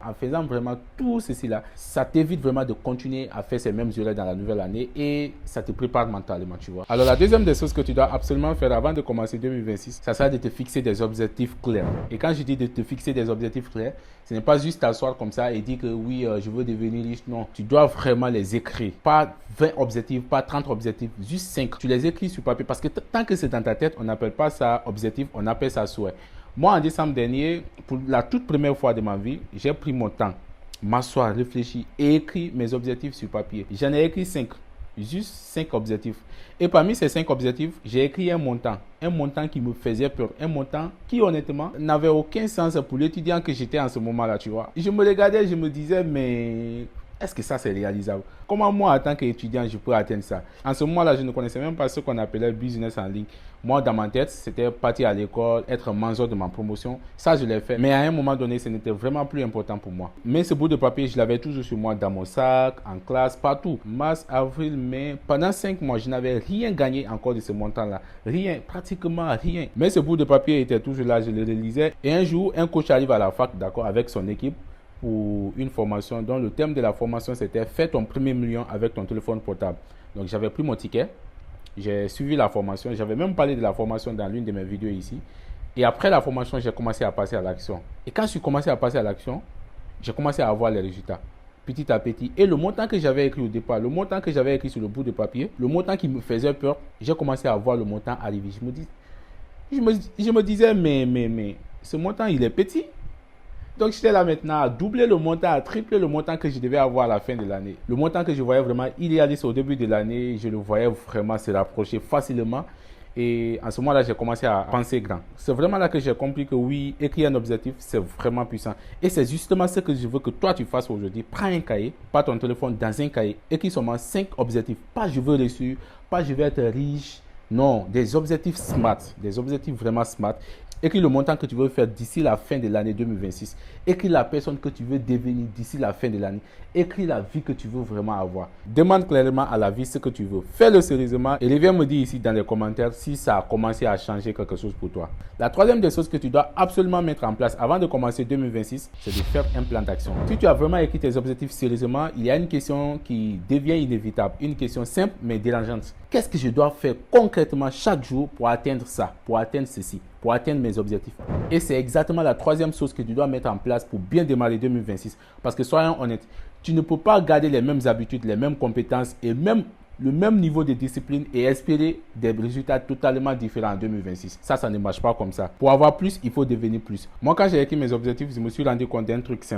En faisant vraiment tout ceci-là, ça t'évite vraiment de continuer à faire ces mêmes erreurs dans la nouvelle année et ça te prépare mentalement, tu vois. Alors la deuxième des choses que tu dois absolument faire avant de commencer 2026, ça sera de te fixer des objectifs clairs. Et quand je dis de te fixer des objectifs clairs, ce n'est pas juste t'asseoir comme ça et dire que oui, je veux devenir riche. Non, tu dois vraiment les écrire. Pas 20 objectifs, pas 30 objectifs, juste 5. Tu les écris sur papier parce que tant que c'est dans ta tête, on n'appelle pas ça objectif, on appelle ça souhait. Moi, en décembre dernier, pour la toute première fois de ma vie, j'ai pris mon temps, m'asseoir, réfléchir et écrire mes objectifs sur papier. J'en ai écrit 5, juste 5 objectifs. Et parmi ces 5 objectifs, j'ai écrit un montant qui me faisait peur, un montant qui honnêtement n'avait aucun sens pour l'étudiant que j'étais en ce moment-là, tu vois. Je me regardais, je me disais, mais est-ce que ça c'est réalisable? Comment moi, en tant qu'étudiant, je peux atteindre ça? En ce moment-là, je ne connaissais même pas ce qu'on appelait business en ligne. Moi, dans ma tête, c'était partir à l'école, être mentor de ma promotion. Ça, je l'ai fait. Mais à un moment donné, ce n'était vraiment plus important pour moi. Mais ce bout de papier, je l'avais toujours sur moi, dans mon sac, en classe, partout. Mars, avril, mai. Pendant 5 mois, je n'avais rien gagné encore de ce montant-là. Rien, pratiquement rien. Mais ce bout de papier était toujours là, je le relisais. Et un jour, un coach arrive à la fac, d'accord, avec son équipe, pour une formation dont le thème de la formation c'était fais ton premier million avec ton téléphone portable. Donc j'avais pris mon ticket, j'ai suivi la formation, j'avais même parlé de la formation dans l'une de mes vidéos ici. Et après la formation, j'ai commencé à passer à l'action. Et quand je suis commencé à passer à l'action, j'ai commencé à avoir les résultats petit à petit. Et le montant que j'avais écrit au départ, le montant que j'avais écrit sur le bout de papier, le montant qui me faisait peur, j'ai commencé à voir le montant arriver. Je me disais, mais ce montant, il est petit. Donc, j'étais là maintenant à doubler le montant, à tripler le montant que je devais avoir à la fin de l'année. Le montant que je voyais vraiment idéaliste au début de l'année, je le voyais vraiment se rapprocher facilement. Et en ce moment-là, j'ai commencé à penser grand. C'est vraiment là que j'ai compris que oui, écrire un objectif, c'est vraiment puissant. Et c'est justement ce que je veux que toi, tu fasses aujourd'hui. Prends un cahier, pas ton téléphone, dans un cahier. Écris seulement 5 objectifs. Pas je veux réussir, pas je veux être riche. Non, des objectifs smart, des objectifs vraiment smart. Écris le montant que tu veux faire d'ici la fin de l'année 2026. Écris la personne que tu veux devenir d'ici la fin de l'année. Écris la vie que tu veux vraiment avoir. Demande clairement à la vie ce que tu veux. Fais-le sérieusement et viens me dire ici dans les commentaires si ça a commencé à changer quelque chose pour toi. La troisième des choses que tu dois absolument mettre en place avant de commencer 2026, c'est de faire un plan d'action. Si tu as vraiment écrit tes objectifs sérieusement, il y a une question qui devient inévitable. Une question simple mais dérangeante. Qu'est-ce que je dois faire concrètement chaque jour pour atteindre ça, pour atteindre ceci, pour atteindre mes objectifs? Et c'est exactement la troisième chose que tu dois mettre en place pour bien démarrer 2026. Parce que soyons honnêtes, tu ne peux pas garder les mêmes habitudes, les mêmes compétences et même le même niveau de discipline et espérer des résultats totalement différents en 2026. Ça ne marche pas comme ça. Pour avoir plus, il faut devenir plus. Moi, quand j'ai écrit mes objectifs, je me suis rendu compte d'un truc simple.